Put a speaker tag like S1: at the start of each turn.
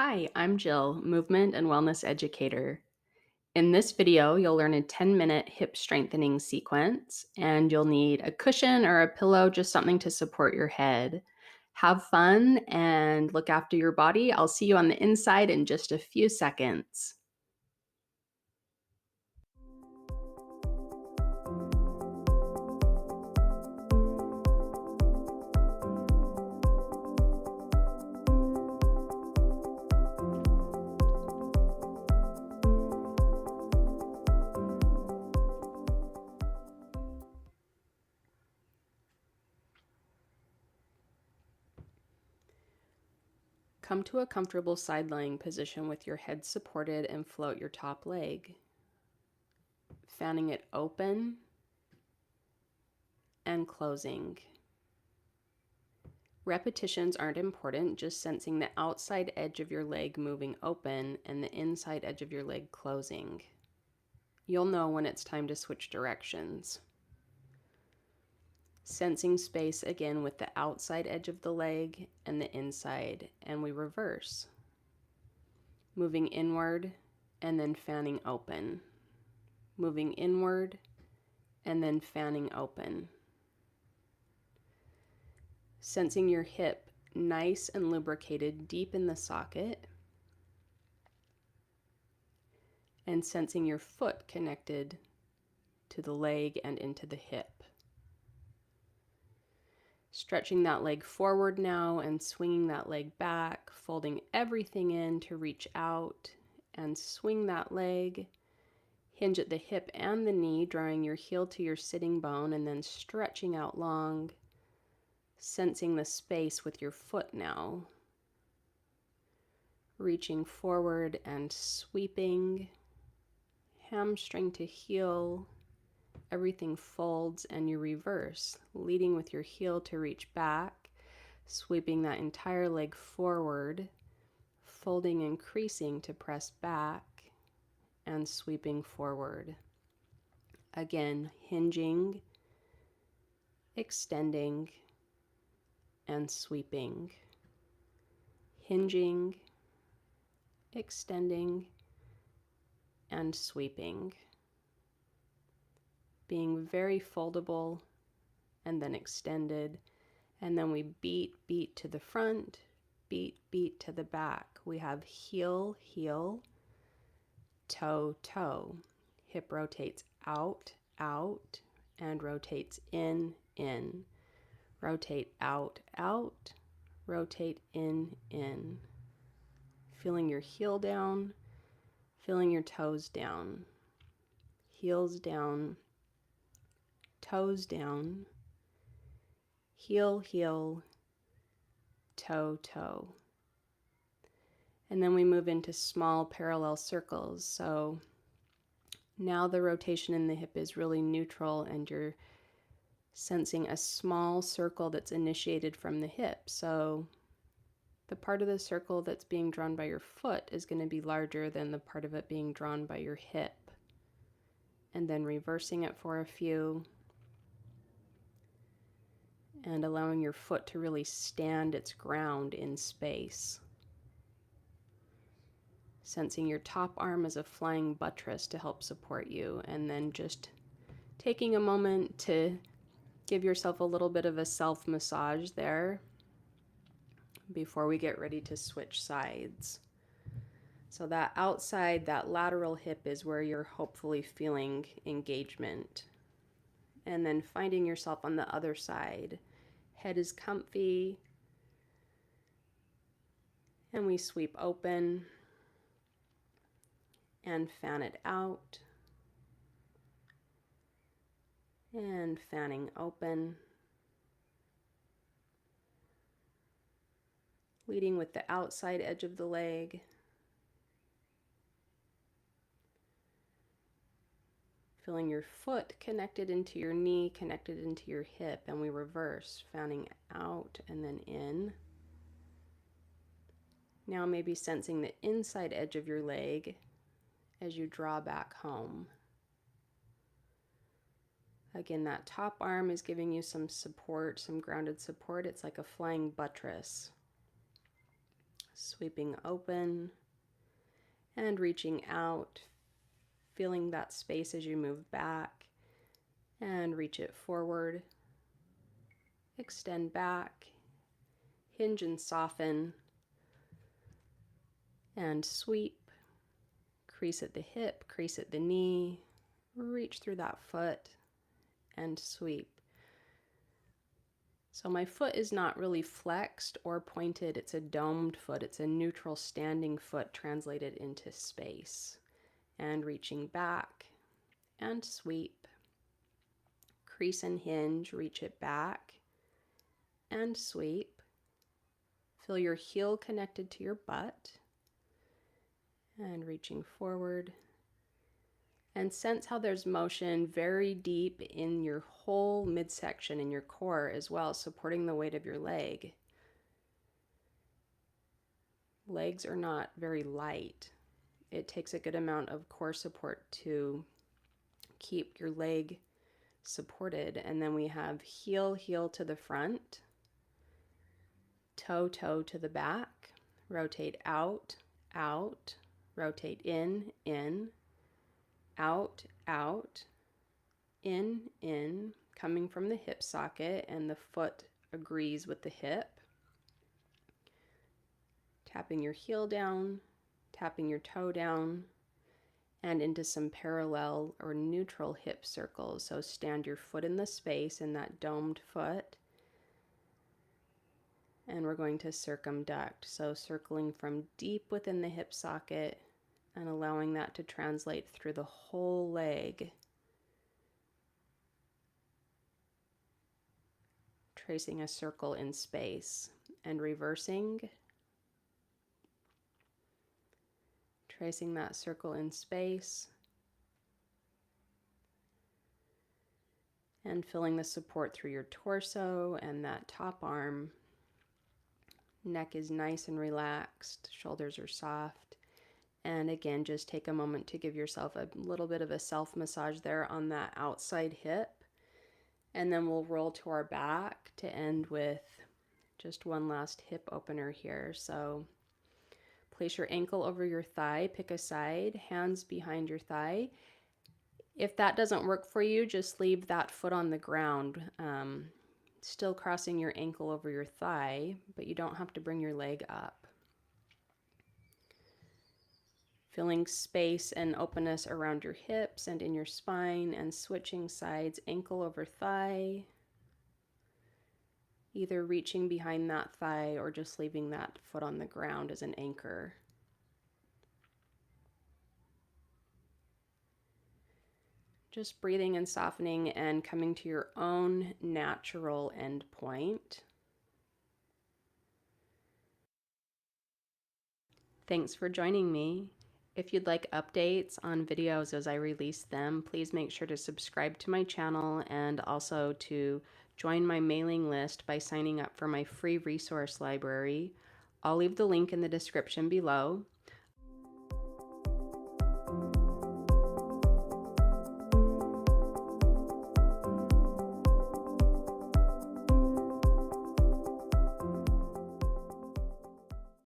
S1: Hi, I'm Jill, movement and wellness educator. In this video, you'll learn a 10-minute hip strengthening sequence, and you'll need a cushion or a pillow, just something to support your head. Have fun and look after your body. I'll see you on the inside in just a few seconds. Come to a comfortable side lying position with your head supported and float your top leg, fanning it open and closing. Repetitions aren't important, just sensing the outside edge of your leg moving open and the inside edge of your leg closing. You'll know when it's time to switch directions. Sensing space again with the outside edge of the leg and the inside, and we reverse. Moving inward and then fanning open. Moving inward and then fanning open. Sensing your hip nice and lubricated deep in the socket, and sensing your foot connected to the leg and into the hip. Stretching that leg forward now and swinging that leg back, folding everything in to reach out and swing that leg. Hinge at the hip and the knee, drawing your heel to your sitting bone and then stretching out long, sensing the space with your foot now. Reaching forward and sweeping, hamstring to heel. Everything folds and you reverse, leading with your heel to reach back, sweeping that entire leg forward, folding and creasing to press back, and sweeping forward. Again, hinging, extending, and sweeping. Hinging, extending, and sweeping. Being very foldable and then extended, and then we beat to the front, beat to the back. We have heel, heel, toe, toe. Hip rotates out, out, and rotates in, in. Rotate out, out, rotate in, in. Feeling your heel down, feeling your toes down. Heels down, toes down, heel, heel, toe, toe. And then we move into small parallel circles. So now the rotation in the hip is really neutral and you're sensing a small circle that's initiated from the hip. So the part of the circle that's being drawn by your foot is going to be larger than the part of it being drawn by your hip. And then reversing it for a few. And allowing your foot to really stand its ground in space. Sensing your top arm as a flying buttress to help support you, and then just taking a moment to give yourself a little bit of a self-massage there before we get ready to switch sides. So that outside, that lateral hip is where you're hopefully feeling engagement. And then finding yourself on the other side. Head is comfy. And we sweep open and fan it out. And fanning open. Leading with the outside edge of the leg. Feeling your foot connected into your knee, connected into your hip, and we reverse, fanning out and then in. Now maybe sensing the inside edge of your leg as you draw back home. Again, that top arm is giving you some support, some grounded support. It's like a flying buttress. sweeping open and reaching out, feeling that space as you move back, and reach it forward, extend back, hinge and soften, and sweep, crease at the hip, crease at the knee, reach through that foot, and sweep. So my foot is not really flexed or pointed, it's a domed foot, it's a neutral standing foot translated into space. And reaching back, and sweep, crease and hinge, reach it back, and sweep. Feel your heel connected to your butt, and reaching forward. And sense how there's motion very deep in your whole midsection, in your core as well, supporting the weight of your leg. Legs are not very light. It takes a good amount of core support to keep your leg supported. And then we have heel, heel to the front, toe, toe to the back, rotate out, out, rotate in, out, out, in, coming from the hip socket, and the foot agrees with the hip. Tapping your heel down, tapping your toe down, and into some parallel or neutral hip circles. So stand your foot in the space in that domed foot. And we're going to circumduct. So circling from deep within the hip socket and allowing that to translate through the whole leg. Tracing a circle in space and reversing. Tracing that circle in space. And feeling the support through your torso and that top arm. Neck is nice and relaxed, shoulders are soft. And again, just take a moment to give yourself a little bit of a self massage there on that outside hip. And then we'll roll to our back to end with just one last hip opener here. So place your ankle over your thigh, pick a side, hands behind your thigh. If that doesn't work for you, just leave that foot on the ground. Still crossing your ankle over your thigh, but you don't have to bring your leg up. Feeling space and openness around your hips and in your spine, and switching sides, ankle over thigh, either reaching behind that thigh or just leaving that foot on the ground as an anchor. Just breathing and softening and coming to your own natural end point. Thanks for joining me. If you'd like updates on videos as I release them, please make sure to subscribe to my channel and also to join my mailing list by signing up for my free resource library. I'll leave the link in the description below.